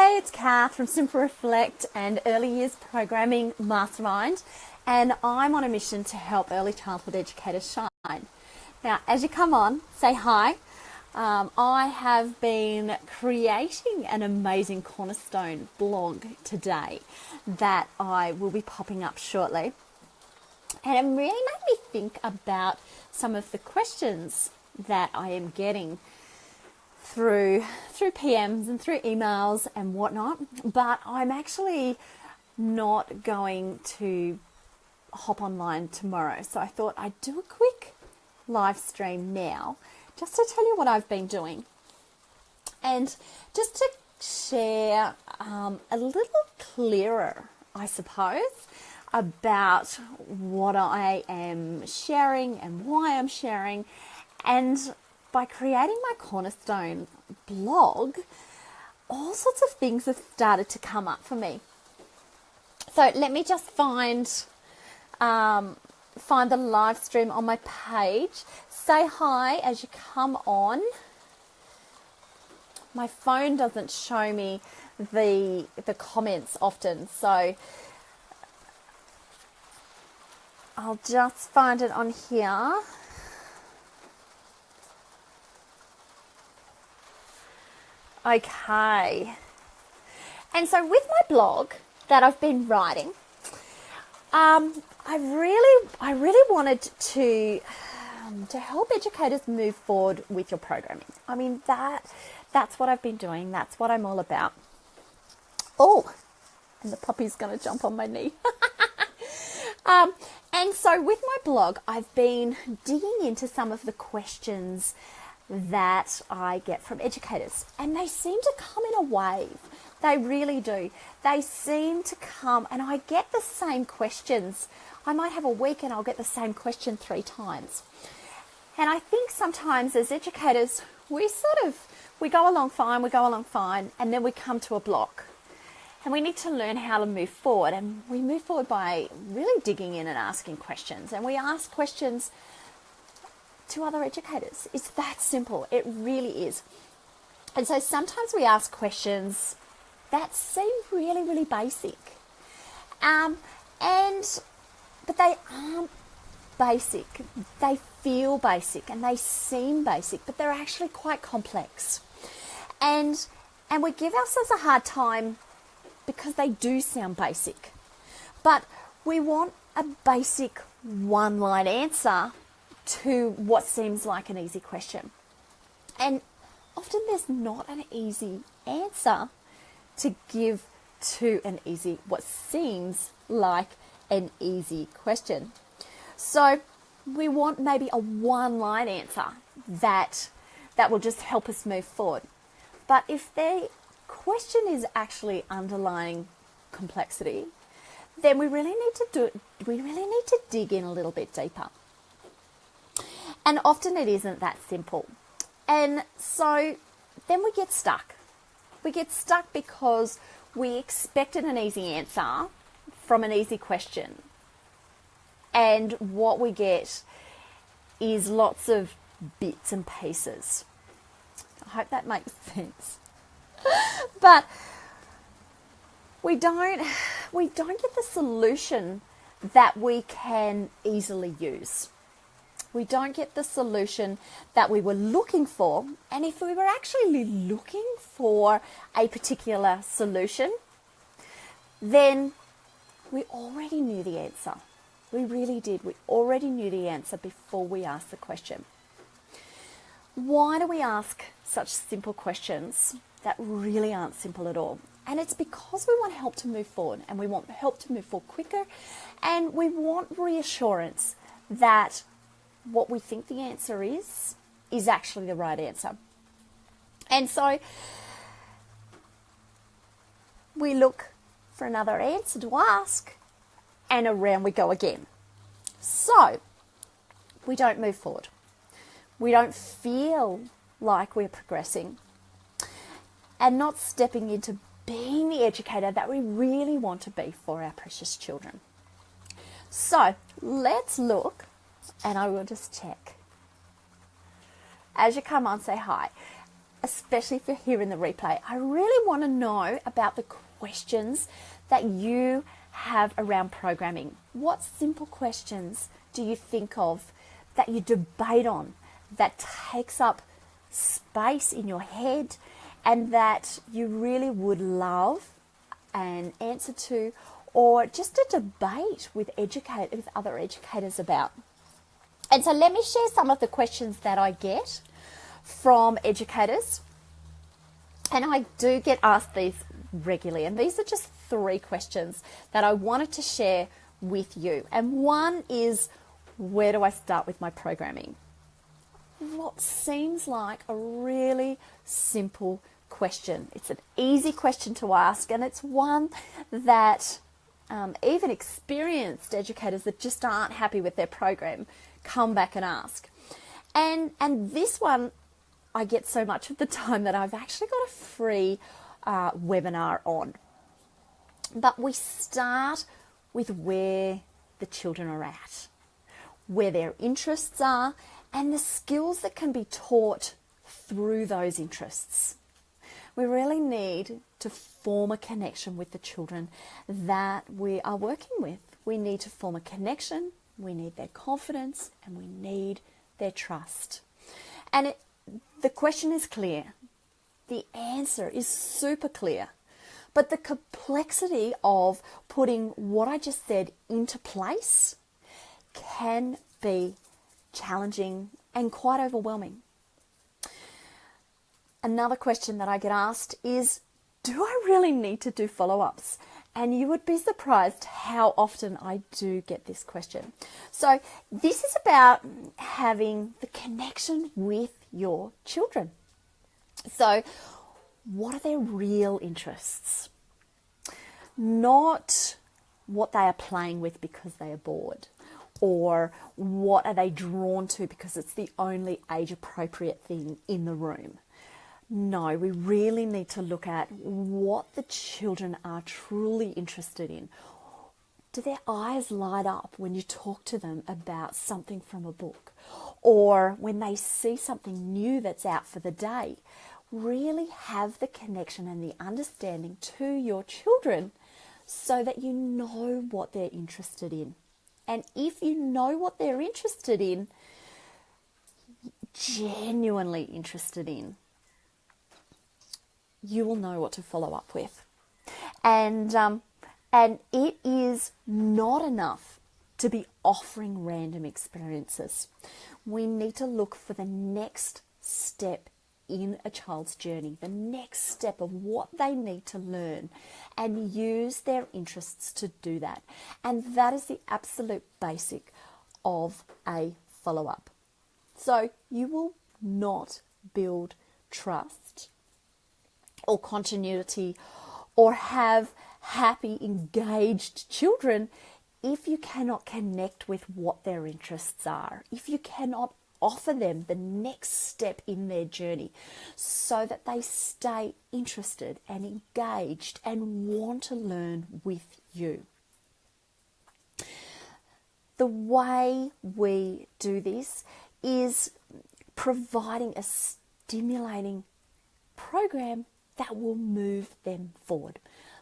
Hey, it's Kath from Simple Reflect and Early Years Programming Mastermind, and I'm on a mission to help early childhood educators shine. Now, as you come on, say hi. I have been creating an amazing Cornerstone blog today that I will be popping up shortly. And it really made me think about some of the questions that I am getting through PMs and through emails and whatnot, but I'm actually not going to hop online tomorrow. So I thought I'd do a quick live stream now just to tell you what I've been doing and just to share a little clearer, I suppose, about what I am sharing and why I'm sharing. And by creating my Cornerstone blog, all sorts of things have started to come up for me. So let me just find the live stream on my page. Say hi as you come on. My phone doesn't show me the comments often, so I'll just find it on here. Okay. And so with my blog that I've been writing, I really wanted to help educators move forward with your programming. I mean, that's what I've been doing. That's what I'm all about. Oh, and the puppy's going to jump on my knee. And so with my blog, I've been digging into some of the questions that I get from educators, and they seem to come in a wave. They really do. They seem to come, and I get the same questions. I might have a week and I'll get the same question 3 times. And I think sometimes as educators, we go along fine, and then we come to a block. And we need to learn how to move forward. And we move forward by really digging in and asking questions. And we ask questions to other educators. It's that simple. It really is. And so sometimes we ask questions that seem really, really basic. But they aren't basic. They feel basic and they seem basic, but they're actually quite complex. And we give ourselves a hard time because they do sound basic. But we want a basic one-line answer to what seems like an easy question. And often there's not an easy answer to give to what seems like an easy question. So we want maybe a one-line answer that will just help us move forward. But if the question is actually underlying complexity, then we really need to dig in a little bit deeper. And often it isn't that simple. And so then we get stuck. We get stuck because we expected an easy answer from an easy question. And what we get is lots of bits and pieces. I hope that makes sense. But we don't get the solution that we can easily use. We don't get the solution that we were looking for. And if we were actually looking for a particular solution, then we already knew the answer. We really did. We already knew the answer before we asked the question. Why do we ask such simple questions that really aren't simple at all? And it's because we want help to move forward, and we want help to move forward quicker, and we want reassurance that what we think the answer is actually the right answer. And so we look for another answer to ask, and around we go again. So we don't move forward. We don't feel like we're progressing and not stepping into being the educator that we really want to be for our precious children. So let's look, and I will just check. As you come on, say hi. especially if you're hearing the replay, I really want to know about the questions that you have around programming. What simple questions do you think of that you debate on, that takes up space in your head and that you really would love an answer to, or just a debate with other educators about? And so let me share some of the questions that I get from educators. And I do get asked these regularly. And these are just 3 questions that I wanted to share with you. And one is, where do I start with my programming? What seems like a really simple question. It's an easy question to ask, and it's one that even experienced educators that just aren't happy with their program come back and ask. And this one I get so much of the time that I've actually got a free webinar on. But we start with where the children are at, where their interests are, and the skills that can be taught through those interests. We really need to form a connection with the children that we are working with. We need to form a connection, we need their confidence, and we need their trust. And the question is clear. The answer is super clear. But the complexity of putting what I just said into place can be challenging and quite overwhelming. Another question that I get asked is, do I really need to do follow-ups? And you would be surprised how often I do get this question. So this is about having the connection with your children. So what are their real interests? Not what they are playing with because they are bored, or what are they drawn to because it's the only age-appropriate thing in the room. No, we really need to look at what the children are truly interested in. Do their eyes light up when you talk to them about something from a book? Or when they see something new that's out for the day? Really have the connection and the understanding to your children so that you know what they're interested in. And if you know what they're interested in, genuinely interested in, you will know what to follow up with. And it is not enough to be offering random experiences. We need to look for the next step in a child's journey, the next step of what they need to learn, and use their interests to do that. And that is the absolute basic of a follow-up. So you will not build trust or continuity or have happy, engaged children if you cannot connect with what their interests are, if you cannot offer them the next step in their journey so that they stay interested and engaged and want to learn with you. The way we do this is providing a stimulating program that will move them forward,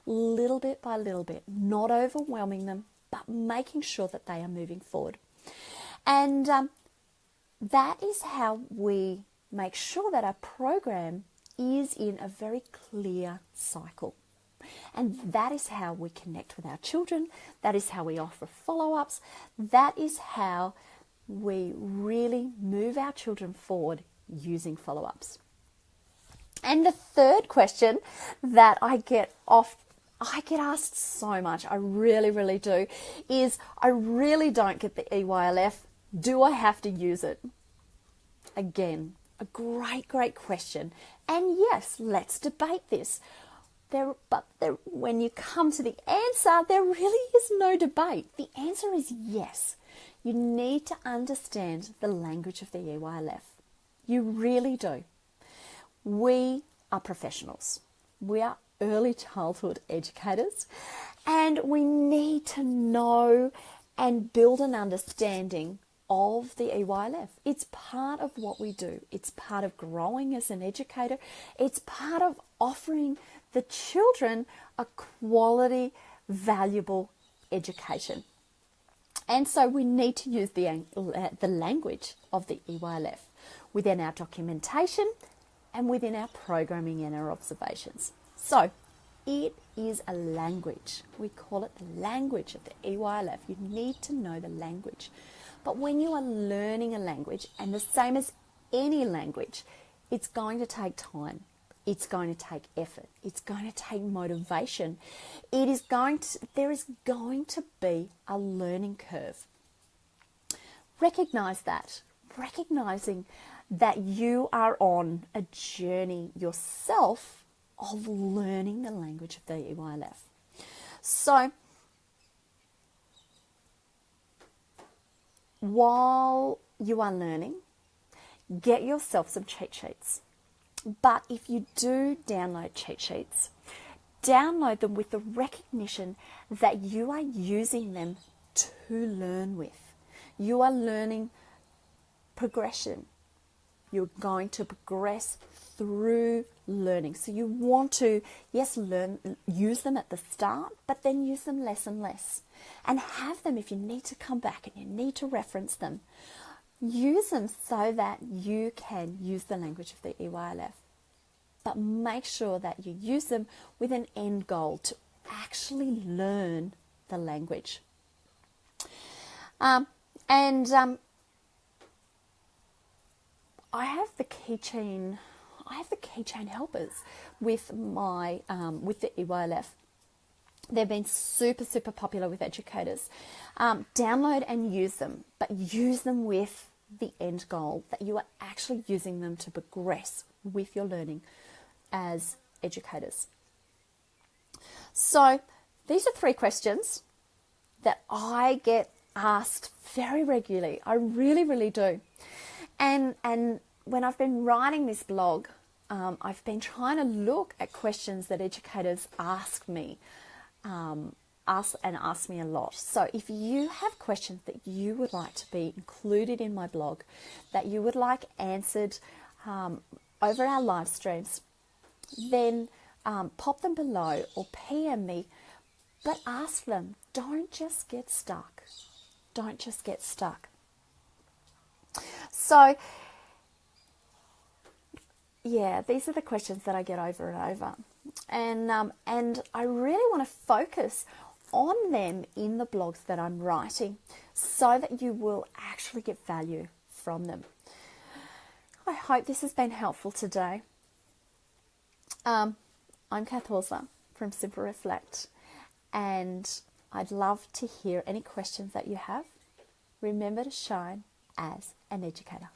little bit by little bit, not overwhelming them, but making sure that they are moving forward. And that is how we make sure that our program is in a very clear cycle. And that is how we connect with our children. That is how we offer follow-ups. That is how we really move our children forward using follow-ups. And the third question that I get asked so much, I really, really do, is I really don't get the EYLF. Do I have to use it? Again, a great, great question. And yes, let's debate this. When you come to the answer, there really is no debate. The answer is yes. You need to understand the language of the EYLF. You really do. We are professionals. We are early childhood educators, and we need to know and build an understanding of the EYLF. It's part of what we do. It's part of growing as an educator. It's part of offering the children a quality, valuable education. And so we need to use the language of the EYLF within our documentation and within our programming and our observations. So it is a language. We call it the language of the EYLF. You need to know the language. But when you are learning a language, and the same as any language, it's going to take time. It's going to take effort. It's going to take motivation. There is going to be a learning curve. Recognize that. Recognizing that you are on a journey yourself of learning the language of the EYLF. So, while you are learning, get yourself some cheat sheets. But if you do download cheat sheets, download them with the recognition that you are using them to learn with. You are learning progression. You're going to progress through learning. So you want to, yes, use them at the start, but then use them less and less. And have them if you need to come back and you need to reference them. Use them so that you can use the language of the EYLF. But make sure that you use them with an end goal to actually learn the language. I have the keychain helpers with my with the EYLF. They've been super popular with educators. Download and use them, but use them with the end goal that you are actually using them to progress with your learning as educators. So these are 3 questions that I get asked very regularly. I really do. And when I've been writing this blog, I've been trying to look at questions that educators ask me, ask me a lot. So if you have questions that you would like to be included in my blog, that you would like answered over our live streams, then pop them below or PM me, but ask them. Don't just get stuck. Don't just get stuck. So, yeah, these are the questions that I get over and over. And I really want to focus on them in the blogs that I'm writing so that you will actually get value from them. I hope this has been helpful today. I'm Kath Horsler from Simple Reflect, and I'd love to hear any questions that you have. Remember to shine as an educator.